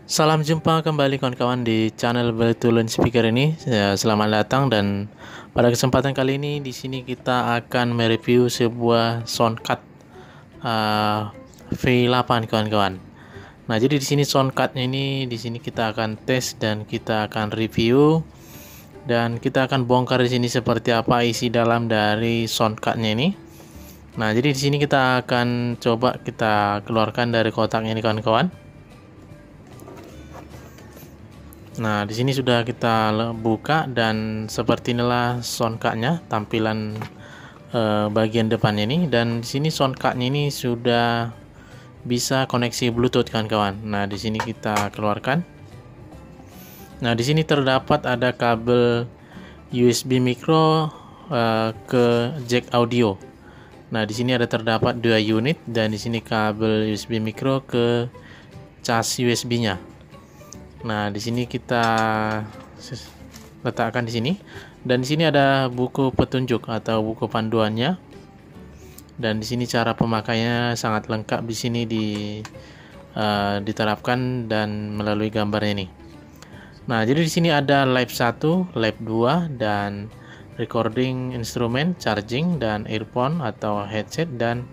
Salam jumpa kembali kawan-kawan di channel Betulan Speaker ini. Selamat datang, dan pada kesempatan kali ini di sini kita akan mereview sebuah soundcard V8 kawan-kawan. Nah, jadi di sini soundcardnya ini di sini kita akan tes dan kita akan review, dan kita akan bongkar di sini seperti apa isi dalam dari soundcardnya ini. Nah, jadi di sini kita akan coba kita keluarkan dari kotaknya ini kawan-kawan. Nah, di sini sudah kita buka dan seperti inilah soundcardnya, tampilan bagian depan ini. Dan di sini soundcardnya ini sudah bisa koneksi Bluetooth kawan-kawan. Nah, di sini kita keluarkan. Nah, di sini terdapat ada kabel USB micro ke jack audio. Nah, di sini ada terdapat 2 unit, dan di sini kabel USB micro ke cas USB-nya. Nah, di sini kita letakkan di sini, dan di sini ada buku petunjuk atau buku panduannya. Dan di sini cara pemakaiannya sangat lengkap di sini diterapkan dan melalui gambarnya ini. Nah, jadi di sini ada lab 1, lab 2, dan recording instrumen, charging, dan earphone atau headset, dan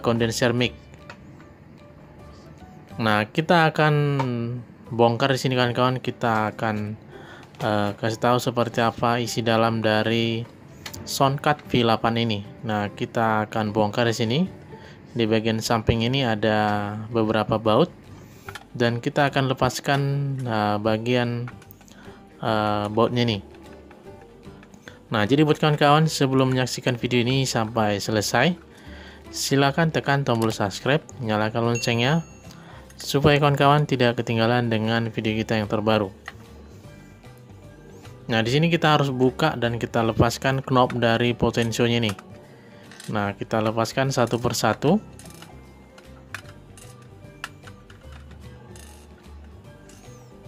condenser mic. Nah, kita akan bongkar di sini kawan-kawan. Kita akan kasih tahu seperti apa isi dalam dari soundcard V8 ini. Nah, kita akan bongkar di sini. Di bagian samping ini ada beberapa baut, dan kita akan lepaskan bagian bautnya nih. Nah, jadi buat kawan-kawan, sebelum menyaksikan video ini sampai selesai, silakan tekan tombol subscribe, nyalakan loncengnya supaya kawan-kawan tidak ketinggalan dengan video kita yang terbaru. Nah, di sini kita harus buka dan kita lepaskan knob dari potensionya nih. Nah, kita lepaskan satu persatu.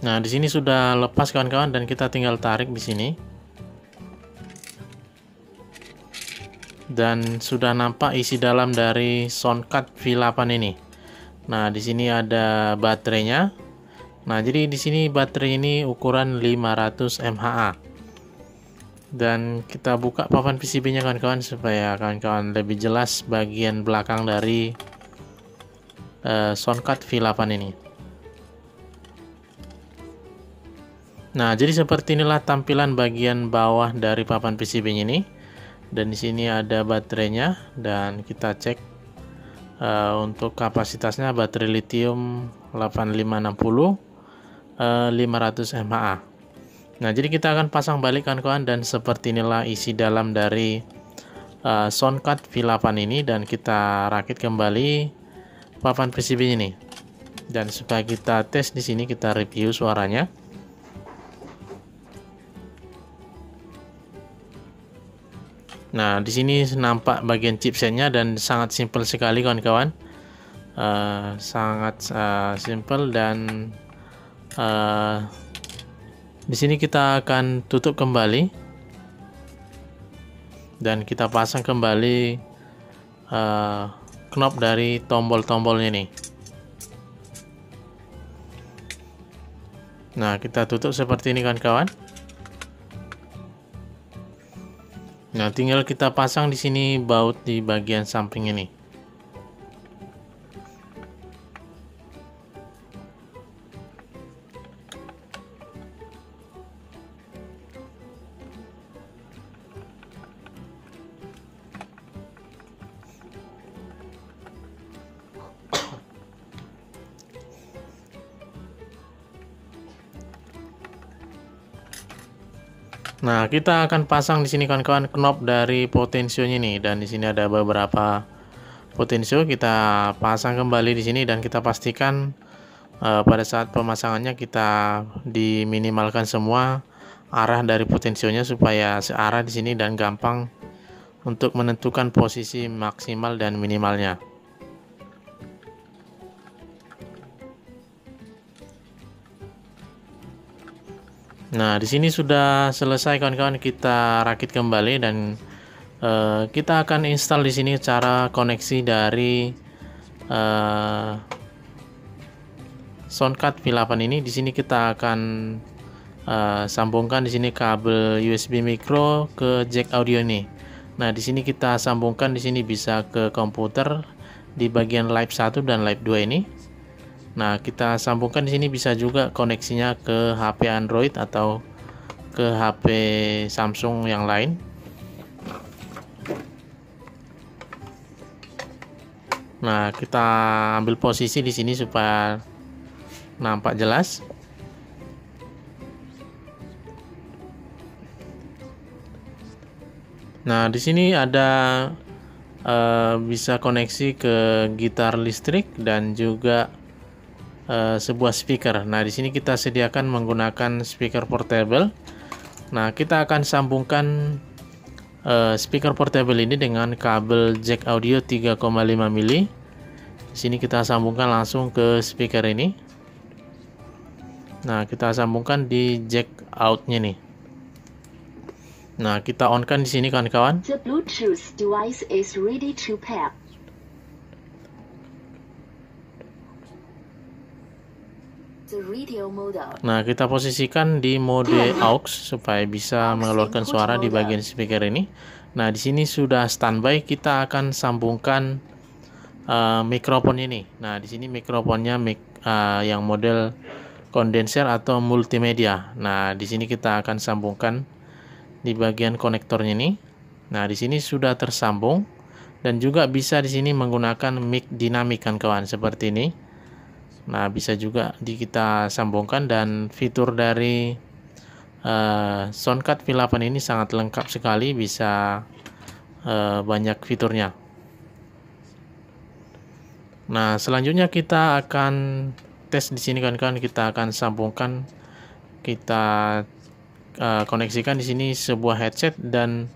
Nah, di sini sudah lepas kawan-kawan, dan kita tinggal tarik di sini. Dan sudah nampak isi dalam dari soundcard V8 ini. Nah, di sini ada baterainya. Nah, jadi di sini baterai ini ukuran 500 mAh. Dan kita buka papan PCB-nya kawan-kawan supaya kawan-kawan lebih jelas bagian belakang dari soundcard V8 ini. Nah, jadi seperti inilah tampilan bagian bawah dari papan PCB-nya ini. Dan di sini ada baterainya, dan kita cek untuk kapasitasnya baterai lithium 8560 500 mAh. Nah, jadi kita akan pasang balik kawan-kawan, dan seperti inilah isi dalam dari soundcard V8 ini. Dan kita rakit kembali papan PCB ini, dan supaya kita tes di sini, kita review suaranya. Nah, di sini nampak bagian chipsetnya, dan sangat simpel sekali kawan-kawan. Sangat simple, dan di sini kita akan tutup kembali, dan kita pasang kembali knob dari tombol-tombolnya nih. Nah, kita tutup seperti ini kawan-kawan. Nah, tinggal kita pasang di sini baut di bagian samping ini. Nah, kita akan pasang di sini kawan-kawan knob dari potensionya nih, dan di sini ada beberapa potensio. Kita pasang kembali di sini, dan kita pastikan pada saat pemasangannya kita diminimalkan semua arah dari potensionya supaya searah di sini dan gampang untuk menentukan posisi maksimal dan minimalnya. Nah, di sini sudah selesai kawan-kawan, kita rakit kembali, dan kita akan install di sini cara koneksi dari Soundcard V8 ini. Di sini kita akan sambungkan di sini kabel USB micro ke jack audio ini. Nah, di sini kita sambungkan di sini bisa ke komputer di bagian Live 1 dan Live 2 ini. Nah, kita sambungkan di sini bisa juga koneksinya ke HP Android atau ke HP Samsung yang lain. Nah, kita ambil posisi di sini supaya nampak jelas. Nah, di sini ada bisa koneksi ke gitar listrik dan juga sebuah speaker. Nah, di sini kita sediakan menggunakan speaker portable. Nah, kita akan sambungkan speaker portable ini dengan kabel jack audio 3,5 mili. Di sini kita sambungkan langsung ke speaker ini. Nah, kita sambungkan di jack out-nya nih. Nah, kita on-kan di sini kawan-kawan. The Bluetooth device is ready to pair. The radio mode. Nah, kita posisikan di mode aux supaya bisa mengeluarkan suara di bagian speaker ini. Nah, di sini sudah standby. Kita akan sambungkan mikrofon ini. Nah, di sini mikrofonnya yang model kondenser atau multimedia. Nah, di sini kita akan sambungkan di bagian konektornya ini. Nah, di sini sudah tersambung dan juga bisa di sini menggunakan mic dinamik kan kawan, seperti ini. Nah, bisa juga kita sambungkan, dan fitur dari Soundcard V8 ini sangat lengkap sekali, bisa banyak fiturnya. Nah, selanjutnya kita akan tes di sini kan, kita akan sambungkan, kita koneksikan di sini sebuah headset, dan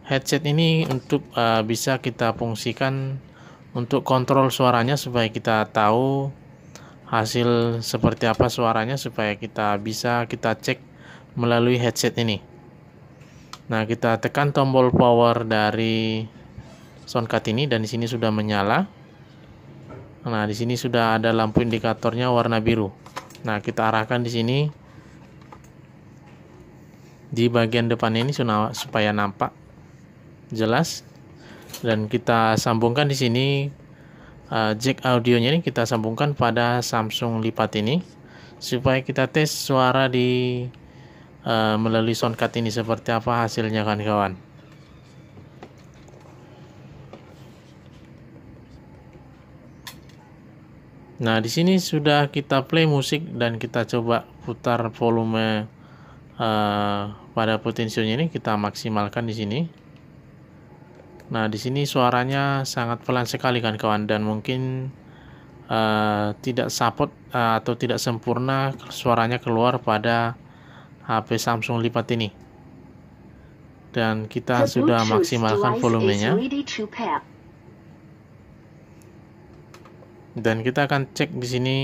headset ini untuk bisa kita fungsikan untuk kontrol suaranya supaya kita tahu hasil seperti apa suaranya, supaya kita bisa kita cek melalui headset ini. Nah, kita tekan tombol power dari Soundcard ini dan di sini sudah menyala. Nah, di sini sudah ada lampu indikatornya warna biru. Nah, kita arahkan di sini di bagian depan ini supaya nampak jelas, dan kita sambungkan di sini jack audionya ini kita sambungkan pada Samsung lipat ini supaya kita tes suara di melalui Soundcard ini seperti apa hasilnya kan kawan. Nah, di sini sudah kita play musik dan kita coba putar volume pada potensionya ini, kita maksimalkan di sini. Nah, di sini suaranya sangat pelan sekali kan kawan, dan mungkin tidak support atau tidak sempurna suaranya keluar pada HP Samsung lipat ini. Dan kita sudah maksimalkan volumenya. Dan kita akan cek di sini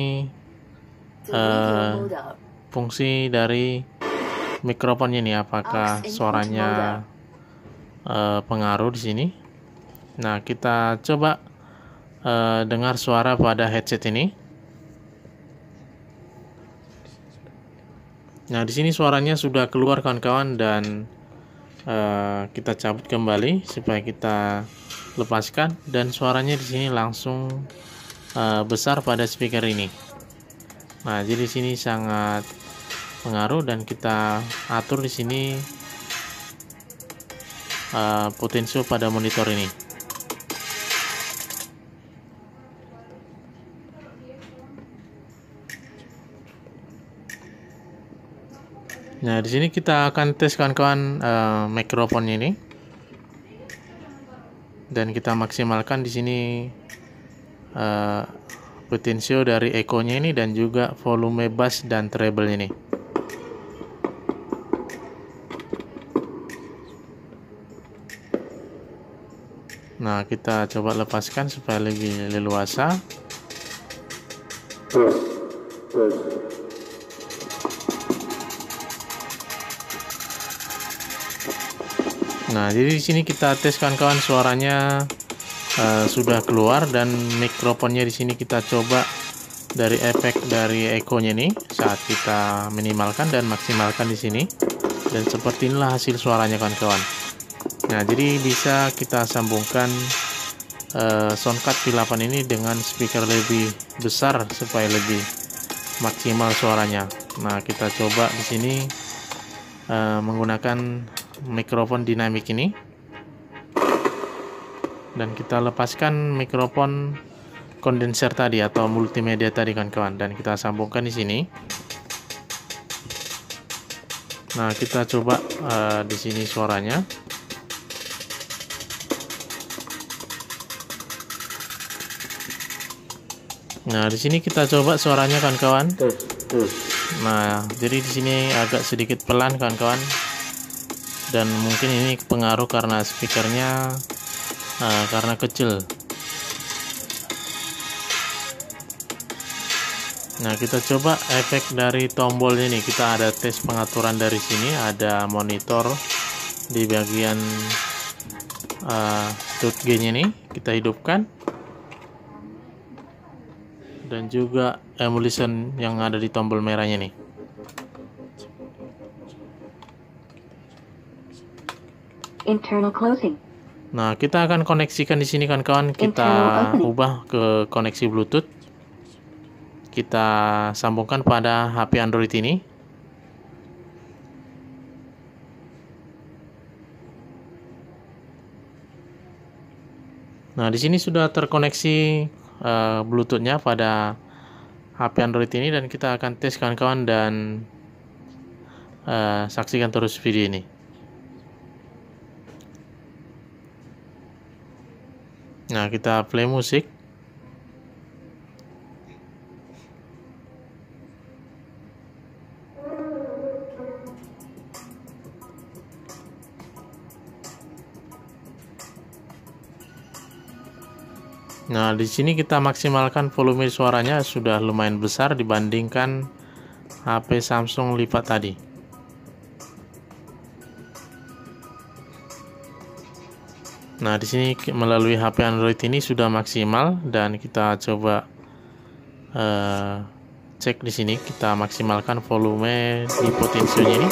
fungsi dari mikrofonnya ini, apakah suaranya pengaruh di sini. Nah, kita coba dengar suara pada headset ini. Nah, di sini suaranya sudah keluar kawan-kawan, dan kita cabut kembali supaya kita lepaskan, dan suaranya di sini langsung besar pada speaker ini. Nah, jadi di sini sangat pengaruh, dan kita atur di sini potensio pada monitor ini. Nah, di sini kita akan tes kawan-kawan mikrofonnya ini, dan kita maksimalkan di sini potensio dari echo-nya ini dan juga volume bass dan treble ini. Nah, kita coba lepaskan supaya lebih leluasa. Nah, jadi di sini kita tes kawan-kawan, suaranya sudah keluar, dan mikrofonnya di sini kita coba dari efek dari echo-nya ini saat kita minimalkan dan maksimalkan di sini. Dan seperti inilah hasil suaranya kawan-kawan. Nah, jadi bisa kita sambungkan Soundcard V8 ini dengan speaker lebih besar supaya lebih maksimal suaranya. Nah, kita coba di sini menggunakan mikrofon dinamik ini, dan kita lepaskan mikrofon kondenser tadi atau multimedia tadi kawan-kawan, dan kita sambungkan di sini. Nah, kita coba di sini suaranya. Nah, di sini kita coba suaranya kawan-kawan. Nah, jadi di sini agak sedikit pelan kawan-kawan, dan mungkin ini pengaruh karena speakernya karena kecil. Nah, kita coba efek dari tombol ini. Kita ada tes pengaturan dari sini, ada monitor di bagian .g-nya ini kita hidupkan. Dan juga emulsion yang ada di tombol merahnya nih. Internal closing. Nah, kita akan koneksikan di sini kawan-kawan. Kita ubah ke koneksi Bluetooth. Kita sambungkan pada HP Android ini. Nah, di sini sudah terkoneksi Bluetooth-nya pada HP Android ini, dan kita akan tes kawan-kawan dan saksikan terus video ini. Nah, kita play musik. Nah, di sini kita maksimalkan volume suaranya, sudah lumayan besar dibandingkan HP Samsung lipat tadi. Nah, di sini melalui HP Android ini sudah maksimal, dan kita coba cek di sini. Kita maksimalkan volume di potensionya ini.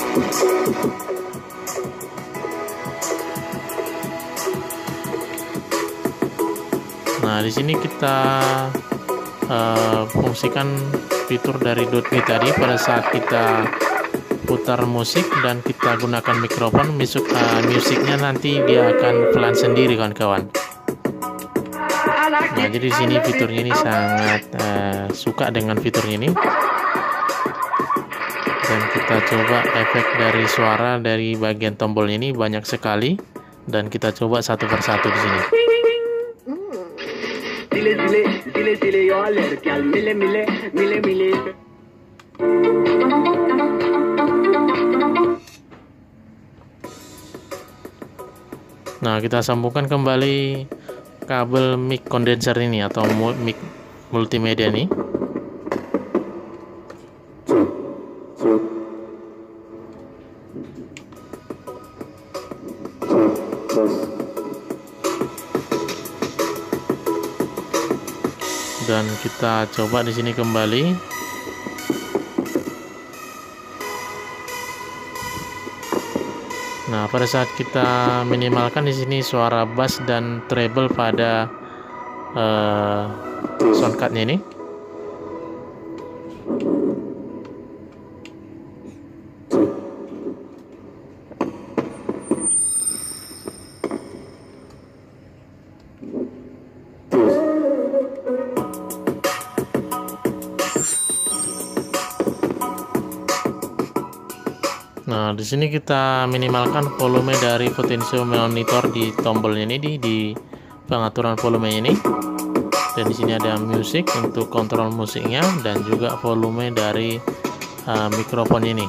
Nah, di sini kita fungsikan fitur dari .me tadi. Pada saat kita putar musik dan kita gunakan mikrofon, musiknya nanti dia akan pelan sendiri kawan-kawan. Nah, jadi di sini fiturnya ini sangat suka dengan fiturnya ini. Dan kita coba efek dari suara dari bagian tombol ini banyak sekali, dan kita coba satu persatu di sini. Nah, kita sambungkan kembali kabel mic condenser ini atau mic multimedia ini. Dan kita coba di sini kembali. Nah, pada saat kita minimalkan di sini suara bass dan treble pada soundcardnya ini. Nah, di sini kita minimalkan volume dari potensio monitor di tombolnya ini, di pengaturan volume ini. Dan di sini ada music untuk kontrol musiknya, dan juga volume dari mikrofon ini.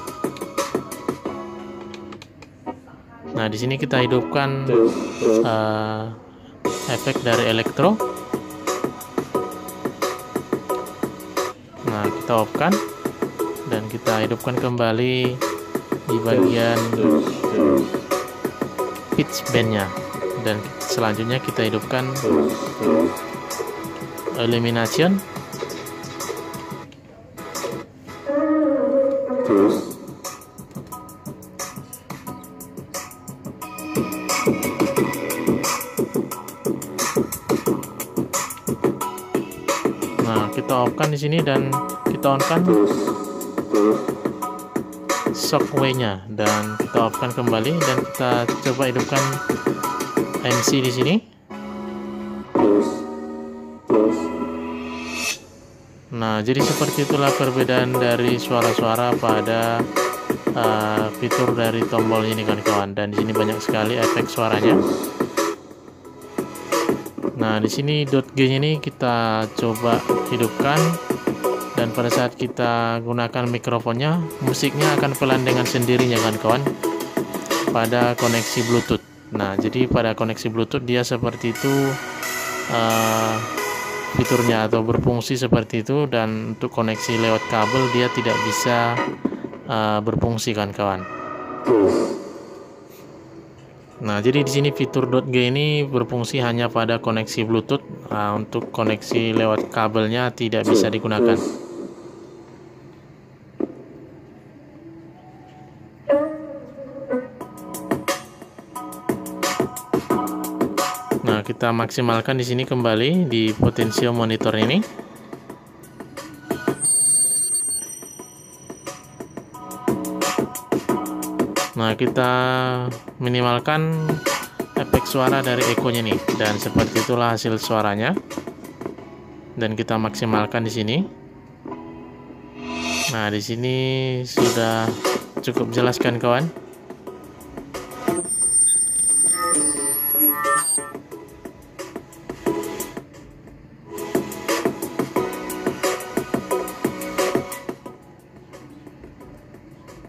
Nah, di sini kita hidupkan efek dari elektro. Nah, kita off-kan dan kita hidupkan kembali di bagian pitch bendnya, dan selanjutnya kita hidupkan elimination. Nah, kita off-kan di sini dan kita on-kan shockwave-nya dan kita off-kan kembali dan kita coba hidupkan MC di sini. Nah, jadi seperti itulah perbedaan dari suara-suara pada fitur dari tombol ini kawan-kawan. Dan di sini banyak sekali efek suaranya. Nah, di sini .g-nya ini kita coba hidupkan dan pada saat kita gunakan mikrofonnya, musiknya akan pelan dengan sendirinya kawan-kawan pada koneksi Bluetooth. Nah, jadi pada koneksi Bluetooth dia seperti itu fiturnya atau berfungsi seperti itu, dan untuk koneksi lewat kabel dia tidak bisa berfungsi kawan-kawan. Nah, jadi di sini fitur .g ini berfungsi hanya pada koneksi Bluetooth. Untuk koneksi lewat kabelnya tidak bisa digunakan. Nah, kita maksimalkan di sini kembali di potensio monitor ini. Nah, kita minimalkan efek suara dari echo-nya nih, dan seperti itulah hasil suaranya. Dan kita maksimalkan di sini. Nah, di sini sudah cukup jelas kan kawan?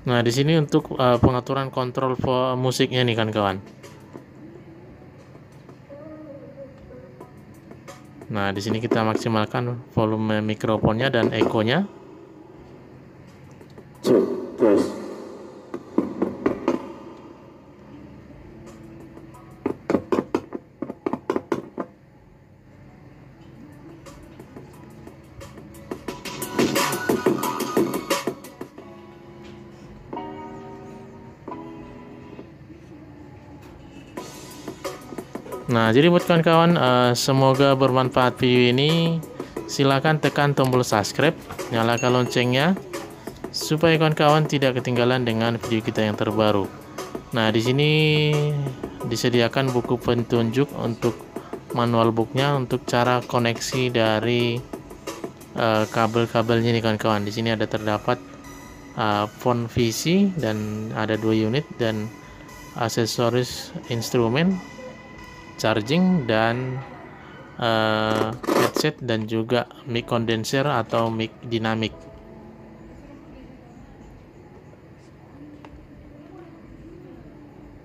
Nah, di sini untuk pengaturan kontrol musiknya nih kan kawan. Nah, di sini kita maksimalkan volume mikrofonnya dan echo-nya. Nah, jadi buat kawan-kawan, semoga bermanfaat video ini. Silakan tekan tombol subscribe, nyalakan loncengnya, supaya kawan-kawan tidak ketinggalan dengan video kita yang terbaru. Nah, di sini disediakan buku petunjuk untuk manual booknya untuk cara koneksi dari kabel-kabelnya nih kawan-kawan. Di sini ada terdapat font VC dan ada 2 unit dan aksesoris instrumen, charging dan headset, dan juga mic condenser atau mic dinamik.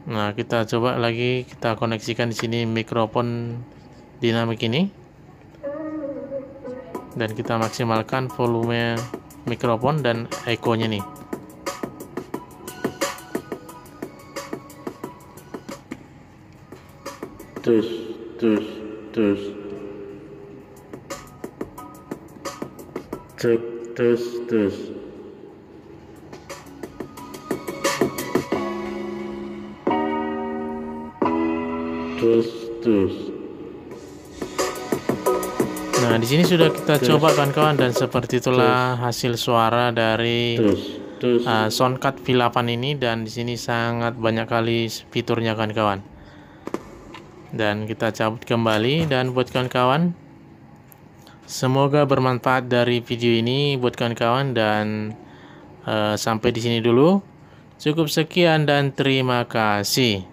Nah, kita coba lagi, kita koneksikan di sini mikrofon dinamik ini dan kita maksimalkan volume mikrofon dan echo-nya nih. Terus Nah, di sini sudah kita coba kawan-kawan, dan seperti itulah hasil suara dari Soundcard V8 ini. Dan di sini sangat banyak kali fiturnya kawan-kawan. Dan kita cabut kembali, dan buat kawan-kawan, semoga bermanfaat dari video ini buat kawan-kawan, dan sampai di sini dulu. Cukup sekian dan terima kasih.